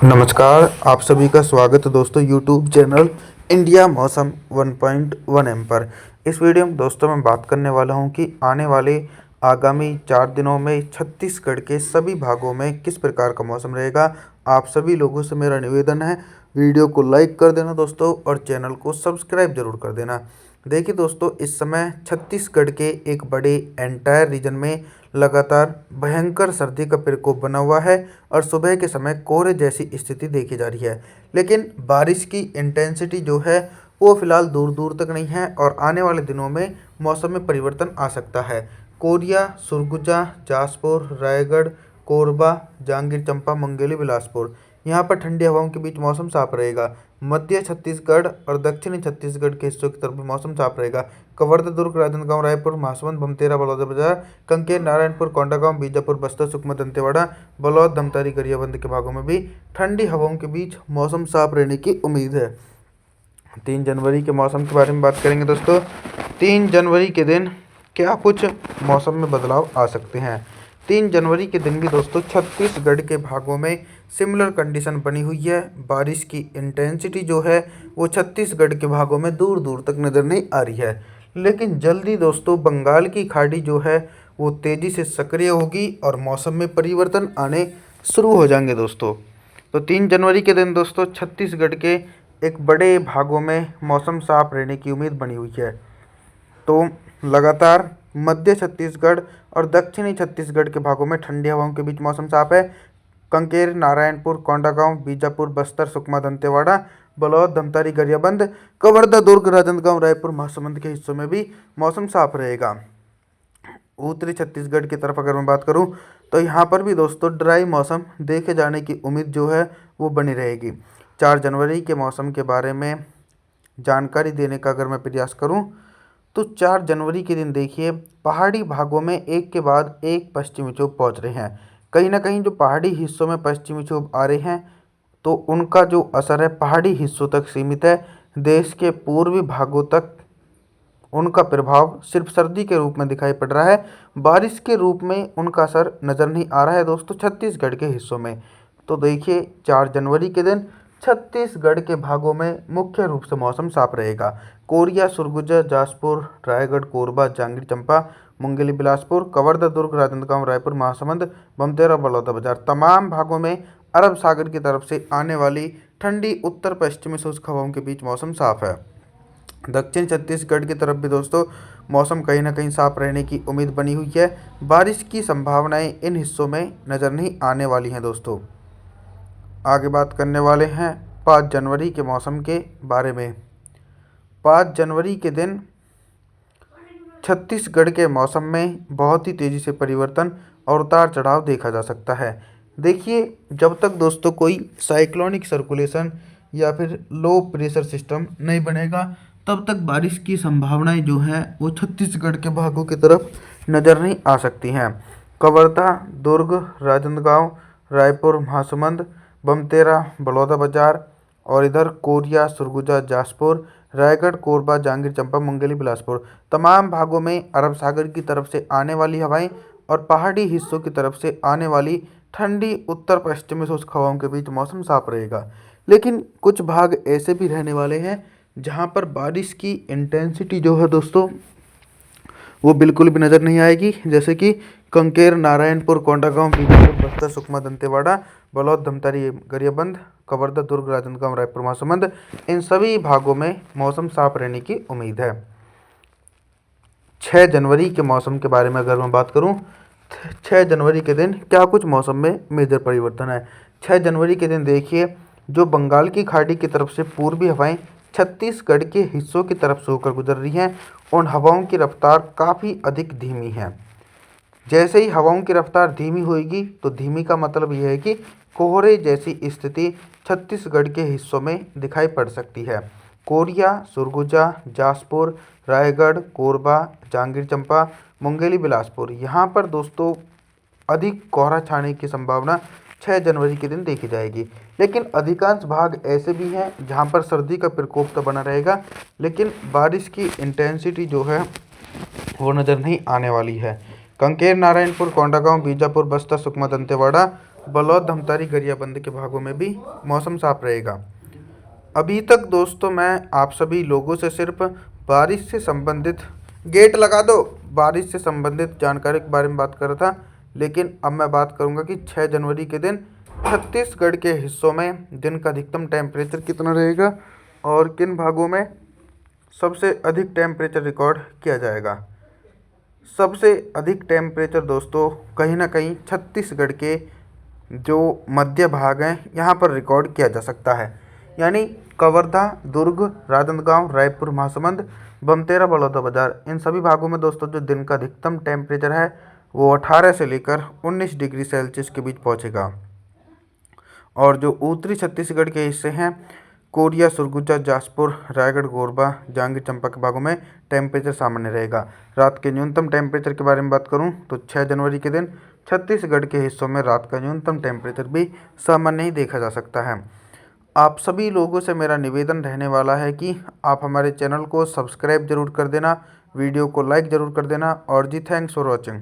नमस्कार, आप सभी का स्वागत है दोस्तों यूट्यूब चैनल इंडिया मौसम 1.1 एम पर। इस वीडियो में दोस्तों मैं बात करने वाला हूं कि आने वाले आगामी 4 दिनों में छत्तीसगढ़ के सभी भागों में किस प्रकार का मौसम रहेगा। आप सभी लोगों से मेरा निवेदन है, वीडियो को लाइक कर देना दोस्तों और चैनल को सब्सक्राइब जरूर कर देना। देखिए दोस्तों, इस समय छत्तीसगढ़ के एक बड़े एंटायर रीजन में लगातार भयंकर सर्दी का प्रकोप बना हुआ है और सुबह के समय कोहरे जैसी स्थिति देखी जा रही है। लेकिन बारिश की इंटेंसिटी जो है वो फिलहाल दूर दूर तक नहीं है और आने वाले दिनों में मौसम में परिवर्तन आ सकता है। कोरिया, सुरगुजा, जासपुर, रायगढ़, कोरबा, जांजगीर चांपा, मुंगेली, बिलासपुर, यहाँ पर ठंडी हवाओं के बीच मौसम साफ रहेगा। मध्य छत्तीसगढ़ और दक्षिणी छत्तीसगढ़ के हिस्सों की तरफ भी मौसम साफ रहेगा। कवर्धा, दुर्ग, राजनांदगांव, रायपुर, महासमुंद, बमतेरा, बलौदाबाजार, कांकेर, नारायणपुर, कोंडागांव, बीजापुर, बस्तर, सुकमा, दंतेवाड़ा, बलौद, धमतारी, गरियाबंद के भागों में भी ठंडी हवाओं के बीच मौसम साफ रहने की उम्मीद है। 3 जनवरी के मौसम के बारे में बात करेंगे दोस्तों। 3 जनवरी के दिन क्या कुछ मौसम में बदलाव आ सकते हैं। 3 जनवरी के दिन भी दोस्तों छत्तीसगढ़ के भागों में सिमिलर कंडीशन बनी हुई है। बारिश की इंटेंसिटी जो है वो छत्तीसगढ़ के भागों में दूर दूर तक नज़र नहीं आ रही है। लेकिन जल्दी दोस्तों बंगाल की खाड़ी जो है वो तेज़ी से सक्रिय होगी और मौसम में परिवर्तन आने शुरू हो जाएंगे दोस्तों। तो 3 जनवरी के दिन दोस्तों छत्तीसगढ़ के एक बड़े भागों में मौसम साफ रहने की उम्मीद बनी हुई है। तो लगातार मध्य छत्तीसगढ़ और दक्षिणी छत्तीसगढ़ के भागों में ठंडी हवाओं के बीच मौसम साफ है। कांकेर, नारायणपुर, कोंडागांव, बीजापुर, बस्तर, सुकमा, दंतेवाड़ा, बलौद, धमतारी, गरियाबंद, कवर्धा, दुर्ग, राजनांदगांव, रायपुर, महासमुंद के हिस्सों में भी मौसम साफ रहेगा। उत्तरी छत्तीसगढ़ की तरफ अगर मैं बात करूं तो यहाँ पर भी दोस्तों ड्राई मौसम देखे जाने की उम्मीद जो है वो बनी रहेगी। 4 जनवरी के मौसम के बारे में जानकारी देने का अगर मैं प्रयास करूं तो 4 जनवरी के दिन देखिए पहाड़ी भागों में एक के बाद एक पश्चिमी विक्षोभ पहुंच रहे हैं। कहीं ना कहीं जो पहाड़ी हिस्सों में पश्चिमी विक्षोभ आ रहे हैं तो उनका जो असर है पहाड़ी हिस्सों तक सीमित है। देश के पूर्वी भागों तक उनका प्रभाव सिर्फ सर्दी के रूप में दिखाई पड़ रहा है। बारिश के रूप में उनका असर नज़र नहीं आ रहा है दोस्तों छत्तीसगढ़ के हिस्सों में। तो देखिए 4 जनवरी के दिन छत्तीसगढ़ के भागों में मुख्य रूप से मौसम साफ रहेगा। कोरिया, सुरगुजा, जासपुर, रायगढ़, कोरबा, जांजगीर चांपा, मुंगेली, बिलासपुर, कवर्धा, दुर्ग, राजनांदगांव, रायपुर, महासमुंद, बमतेरा, बलौदाबाजार तमाम भागों में अरब सागर की तरफ से आने वाली ठंडी उत्तर पश्चिमी शुष्क हवाओं के बीच मौसम साफ है। दक्षिण छत्तीसगढ़ की तरफ भी दोस्तों मौसम कहीं ना कहीं साफ रहने की उम्मीद बनी हुई है। बारिश की संभावनाएं इन हिस्सों में नज़र नहीं आने वाली हैं दोस्तों। आगे बात करने वाले हैं 5 जनवरी के मौसम के बारे में। 5 जनवरी के दिन छत्तीसगढ़ के मौसम में बहुत ही तेज़ी से परिवर्तन और उतार चढ़ाव देखा जा सकता है। देखिए जब तक दोस्तों कोई साइक्लोनिक सर्कुलेशन या फिर लो प्रेशर सिस्टम नहीं बनेगा तब तक बारिश की संभावनाएं जो है वो छत्तीसगढ़ के भागों की तरफ नज़र नहीं आ सकती हैं। कवर्धा, दुर्ग, राजनांदगांव, रायपुर, महासमुंद, बमतेरा, बलौदाबाजार और इधर कोरिया, सुरगुजा, जासपुर, रायगढ़, कोरबा, जांजगीर चांपा, मुंगेली, बिलासपुर तमाम भागों में अरब सागर की तरफ से आने वाली हवाएं और पहाड़ी हिस्सों की तरफ से आने वाली ठंडी उत्तर पश्चिमी शुष्क हवाओं के बीच मौसम साफ रहेगा। लेकिन कुछ भाग ऐसे भी रहने वाले हैं जहां पर बारिश की इंटेंसिटी जो है दोस्तों वो बिल्कुल भी नज़र नहीं आएगी, जैसे कि कांकेर, नारायणपुर, कोंडागांव, बीजापुर, बस्तर, सुकमा, दंतेवाड़ा, बलौद, धमतारी, गरियाबंद, कवर्धा, दुर्ग, राजनांदगांव, रायपुर, महासमुंद इन सभी भागों में मौसम साफ रहने की उम्मीद है। 6 जनवरी के मौसम के बारे में अगर मैं बात करूं 6 जनवरी के दिन क्या कुछ मौसम में मेजर परिवर्तन है। 6 जनवरी के दिन देखिए जो बंगाल की खाड़ी की तरफ से पूर्वी हवाएं छत्तीसगढ़ के हिस्सों की तरफ से होकर गुजर रही हैं, उन हवाओं की रफ्तार काफ़ी अधिक धीमी है। जैसे ही हवाओं की रफ्तार धीमी होगी तो धीमी का मतलब यह है कि कोहरे जैसी स्थिति छत्तीसगढ़ के हिस्सों में दिखाई पड़ सकती है। कोरिया, सुरगुजा, जासपुर, रायगढ़, कोरबा, जांजगीर चांपा, मुंगेली, बिलासपुर यहाँ पर दोस्तों अधिक कोहरा छाने की संभावना 6 जनवरी के दिन देखी जाएगी। लेकिन अधिकांश भाग ऐसे भी हैं जहां पर सर्दी का प्रकोप तो बना रहेगा लेकिन बारिश की इंटेंसिटी जो है वो नज़र नहीं आने वाली है। कांकेर, नारायणपुर, कोंडागांव, बीजापुर, बस्तर, सुकमा, दंतेवाड़ा बलौद, धमतारी, गरियाबंद के भागों में भी मौसम साफ रहेगा। अभी तक दोस्तों मैं आप सभी लोगों से सिर्फ बारिश से संबंधित गेट लगा दो बारिश से संबंधित जानकारी के बारे में बात कर रहा था, लेकिन अब मैं बात करूंगा कि 6 जनवरी के दिन छत्तीसगढ़ के हिस्सों में दिन का अधिकतम टेम्परेचर कितना रहेगा और किन भागों में सबसे अधिक टेम्परेचर रिकॉर्ड किया जाएगा। सबसे अधिक टेम्परेचर दोस्तों कहीं ना कहीं छत्तीसगढ़ के जो मध्य भाग हैं यहाँ पर रिकॉर्ड किया जा सकता है, यानी कवर्धा, दुर्ग, राजनांदगांव, रायपुर, महासमुंद, बमतेरा, बलौदाबाजार, इन सभी भागों में दोस्तों जो दिन का अधिकतम टेम्परेचर है वो 18 से लेकर 19 डिग्री सेल्सियस के बीच पहुंचेगा। और जो उत्तरी छत्तीसगढ़ के हिस्से हैं कोरिया, सरगुजा, जाजपुर, रायगढ़, कोरबा, जांजगीर चांपा के भागों में टेम्परेचर सामान्य रहेगा। रात के न्यूनतम टेम्परेचर के बारे में बात करूं तो 6 जनवरी के दिन छत्तीसगढ़ के हिस्सों में रात का न्यूनतम टेम्परेचर भी सामान्य ही देखा जा सकता है। आप सभी लोगों से मेरा निवेदन रहने वाला है कि आप हमारे चैनल को सब्सक्राइब जरूर कर देना, वीडियो को लाइक ज़रूर कर देना। और जी थैंक्स फॉर वॉचिंग।